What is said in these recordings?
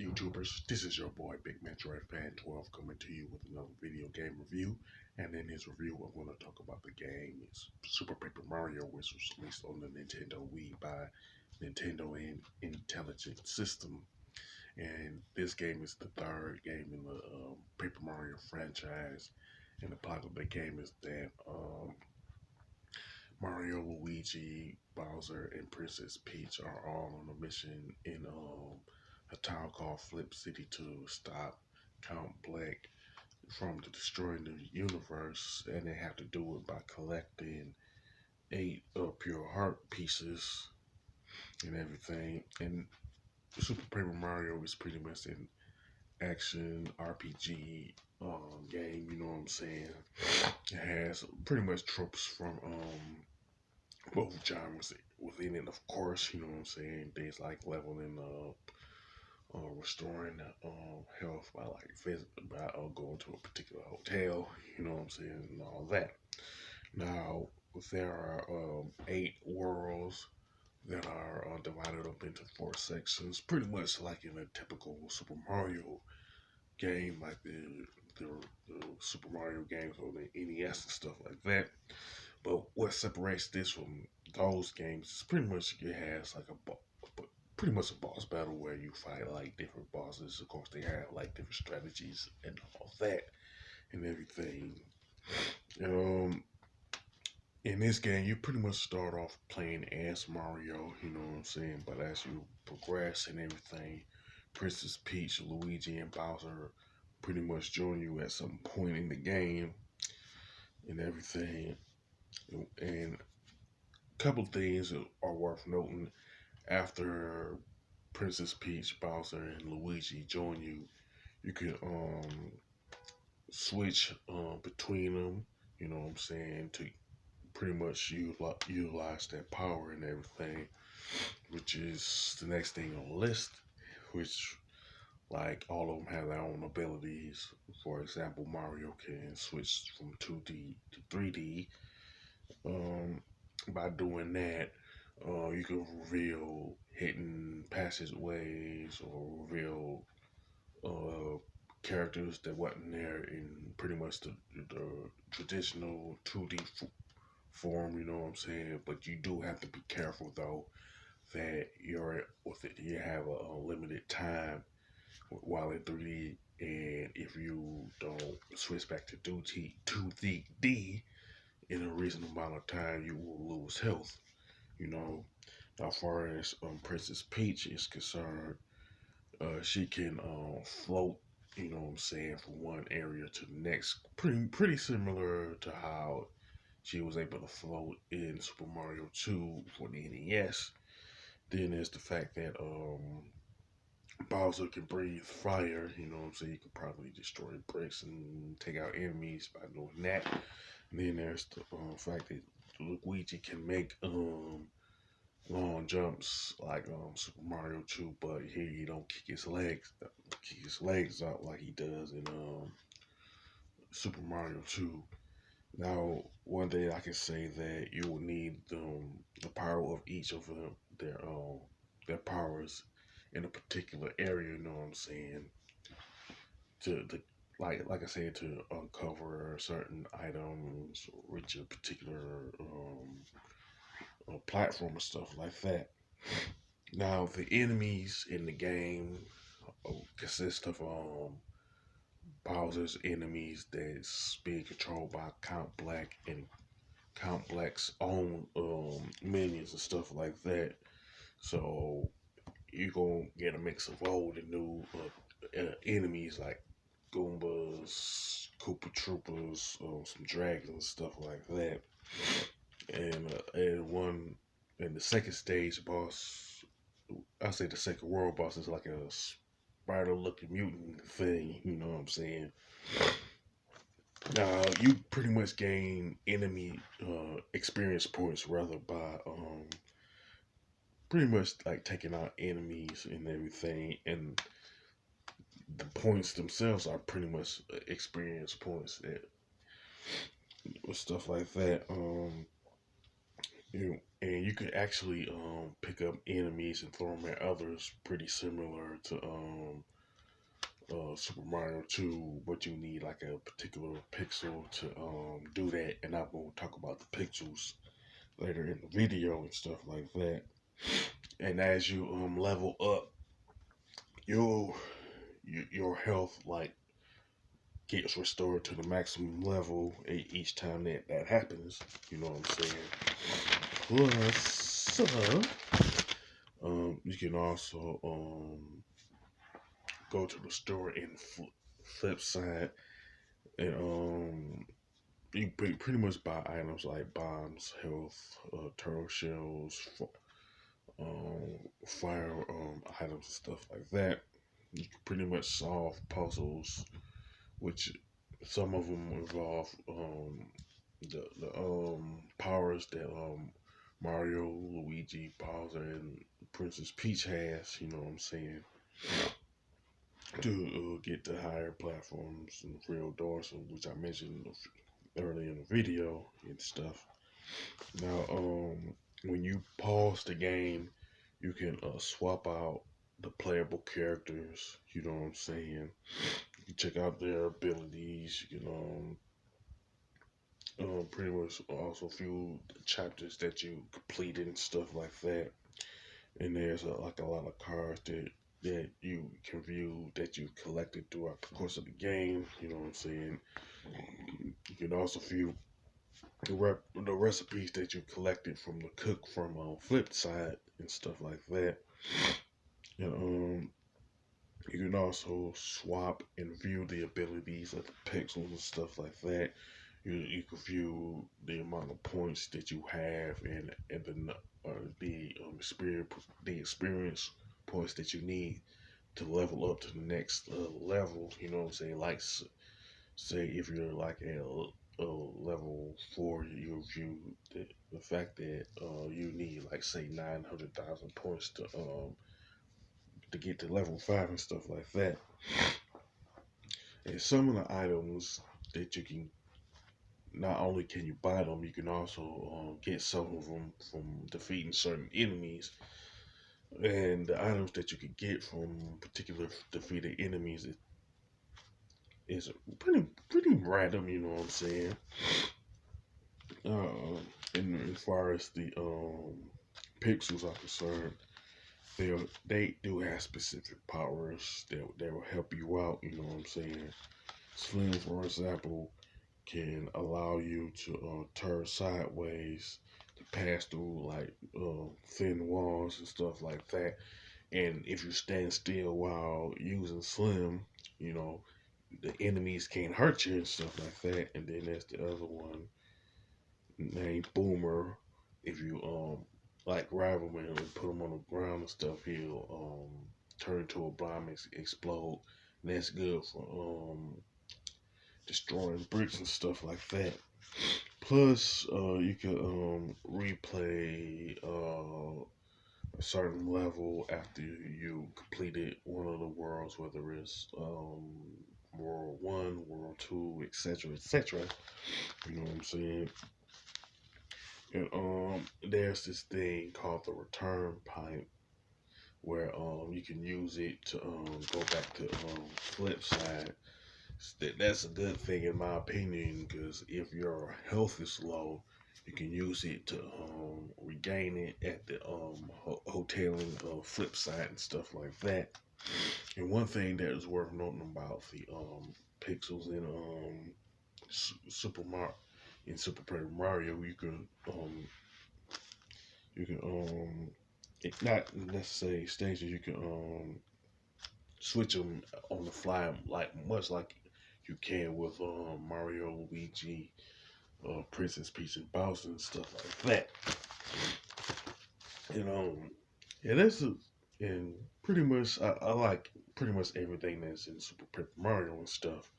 YouTubers? This is your boy Big Metroid Fan 12 coming to you with another video game review. And in his review, I'm going to talk about the game. It's Super Paper Mario, which was released on the Nintendo Wii by Nintendo Intelligent System. And this game is the third game in the Paper Mario franchise. And the plot of the game is that Mario, Luigi, Bowser, and Princess Peach are all on a mission in a town called Flip City to stop Count Black from destroying the universe, and they have to do it by collecting eight pure heart pieces and everything. And Super Paper Mario is pretty much an action RPG game. You know what I'm saying? It has pretty much tropes from both genres within it, of course. You know what I'm saying? Things like leveling up, restoring health by going to a particular hotel. You know what I'm saying, and all that. Now there are eight worlds that are divided up into four sections, pretty much like in a typical Super Mario game, like the, the Super Mario games on the NES and stuff like that. But what separates this from those games is pretty much it has like pretty much a boss battle where you fight like different bosses. Of course, they have like different strategies and all that and everything. Um, in this game, you pretty much start off playing as Mario. You know what I'm saying? But as you progress and everything, Princess Peach, Luigi, and Bowser pretty much join you at some point in the game and everything. And a couple things are worth noting. After Princess Peach, Bowser, and Luigi join you, you can switch between them. You know what I'm saying, to pretty much utilize that power and everything, which is the next thing on the list. Which, like, all of them have their own abilities. For example, Mario can switch from 2D to 3D. Um, by doing that, you can reveal hidden passageways or reveal uh, characters that wasn't there in pretty much the traditional 2D form. You know what I'm saying? But you do have to be careful though that you have a limited time while in 3D, and if you don't switch back to 2D in a reasonable amount of time, you will lose health. You know, as far as Princess Peach is concerned, she can float. You know what I'm saying, from one area to the next. Pretty similar to how she was able to float in Super Mario 2 for the NES. Then there's the fact that Bowser can breathe fire. You know what I'm saying? You can probably destroy bricks and take out enemies by doing that. And then there's the fact that Luigi can make long jumps like Super Mario 2, but here you don't kick his legs out like he does in Super Mario 2. Now, one day I can say that you will need the power of each of their powers in a particular area. You know what I'm saying? To like I said, to uncover certain items, or reach a particular platform or stuff like that. Now, the enemies in the game consist of Bowser's enemies that's being controlled by Count Black and Count Black's own minions and stuff like that. So you're gonna get a mix of old and new enemies like Goombas, Koopa Troopers, some dragons and stuff like that. And the second stage boss, I say the second world boss, is like a spider-looking mutant thing. You know what I'm saying? You pretty much gain enemy experience points rather by pretty much like taking out enemies and everything, and the points themselves are pretty much experience points that stuff like that. And you could actually pick up enemies and throw them at others, pretty similar to Super Mario 2, but you need like a particular pixel to do that. And I'm gonna talk about the pixels later in the video and stuff like that. And as you level up, your your health like gets restored to the maximum level each time that happens. You know what I'm saying? Plus, you can also go to the store and flip side, and you pretty much buy items like bombs, health, turtle shells, fire items and stuff like that. You can pretty much solve puzzles, which some of them involve the powers that Mario, Luigi, Bowser, and Princess Peach has. You know what I'm saying? To get to higher platforms and real doors, which I mentioned earlier in the video and stuff. Now, when you pause the game, you can swap out the playable characters. You know what I'm saying? You can check out their abilities. You can pretty much also view the chapters that you completed and stuff like that. And there's like a lot of cards that you can view that you collected throughout the course of the game. You know what I'm saying? You can also view the recipes that you collected from the cook from Flip side and stuff like that. And you can also swap and view the abilities of the pixels and stuff like that. You can view the amount of points that you have and the experience points that you need to level up to the next level. You know what I'm saying? Like say if you're like at level 4, you view the fact that you need like say 900,000 points to get to level 5 and stuff like that. And some of the items that you can not only can you buy them, you can also get some of them from defeating certain enemies. And the items that you can get from particular defeated enemies is pretty random. You know what I'm saying? Uh, and as far as the pixels are concerned, they do have specific powers that will help you out. You know what I'm saying? Slim, for example, can allow you to turn sideways to pass through like thin walls and stuff like that. And if you stand still while using Slim, you know the enemies can't hurt you and stuff like that. And then there's the other one named Boomer. If you like rival him and put him on the ground and stuff, he'll turn into a bomb and explode. And that's good for destroying bricks and stuff like that. Plus, you can replay a certain level after you completed one of the worlds, whether it's World 1, World 2, etc., etc. You know what I'm saying? And there's this thing called the return pipe where you can use it to go back to flip side. That's a good thing in my opinion because if your health is low, you can use it to regain it at the hotel and flip side and stuff like that. And one thing that is worth noting about the pixels in Super Mario in Super Paper Mario, you can not necessarily stages, you can switch them on the fly like much like you can with Mario, Luigi, Princess Peach, and Bowser and stuff like that. And yeah, and pretty much I like pretty much everything that's in Super Paper Mario and stuff.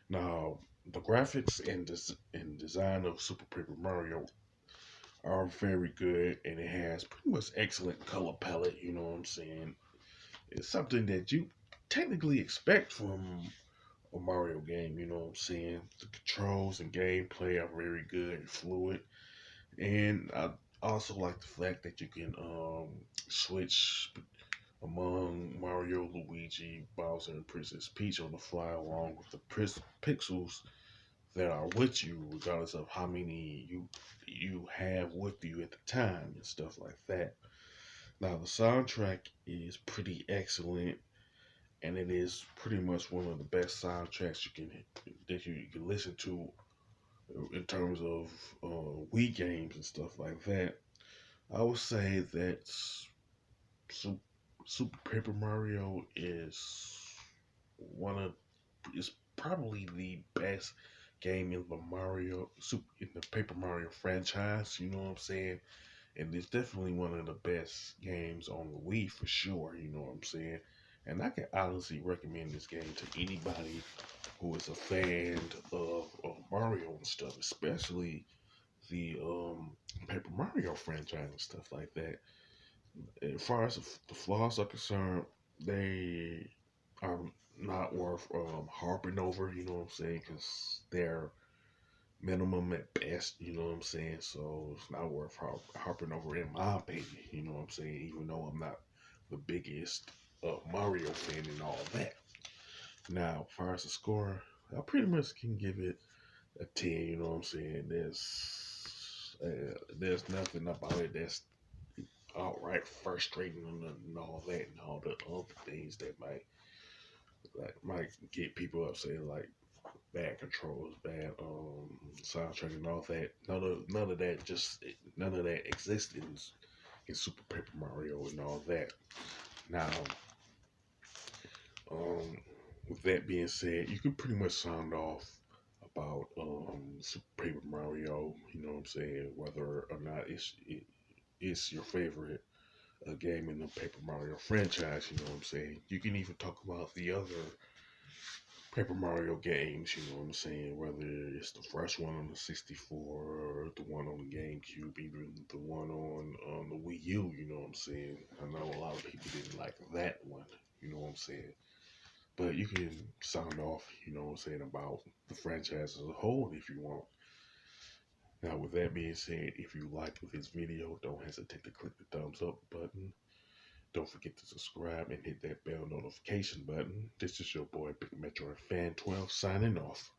Now the graphics and design of Super Paper Mario are very good, and it has pretty much excellent color palette. You know what I'm saying? It's something that you technically expect from a Mario game. You know what I'm saying? The controls and gameplay are very good and fluid, and I also like the fact that you can switch among Mario, Luigi, Bowser, and Princess Peach on the fly, along with the pixels that are with you, regardless of how many you have with you at the time and stuff like that. Now the soundtrack is pretty excellent, and it is pretty much one of the best soundtracks you can listen to in terms of Wii games and stuff like that. I would say that Su- Super Paper Mario one of is probably the best game in the Paper Mario franchise. You know what I'm saying? And it's definitely one of the best games on the Wii for sure. You know what I'm saying? And I can honestly recommend this game to anybody who is a fan of Mario and stuff, especially the Paper Mario franchise and stuff like that. As far as the flaws are concerned, they are not worth harping over. You know what I'm saying? Because they're minimum at best. You know what I'm saying? So it's not worth harping over, in my opinion. You know what I'm saying? Even though I'm not the biggest Mario fan and all that. Now, as far as the score, I pretty much can give it a 10. You know what I'm saying? There's nothing about it that's outright frustrating and all that and all the other things that might get people upset, like bad controls, bad soundtrack and all that. None of that exists in Super Paper Mario and all that. Now, um, with that being said, you can pretty much sound off about Super Paper Mario. You know what I'm saying? Whether or not it's your favorite game in the Paper Mario franchise. You know what I'm saying? You can even talk about the other Paper Mario games, you know what I'm saying? Whether it's the first one on the 64 or the one on the GameCube, even the one on the Wii U, you know what I'm saying? I know a lot of people didn't like that one, you know what I'm saying? But you can sound off, you know what I'm saying, about the franchise as a whole if you want. Now, with that being said, if you liked this video, don't hesitate to click the thumbs up button. Don't forget to subscribe and hit that bell notification button. This is your boy Big Metro Fan 12 signing off.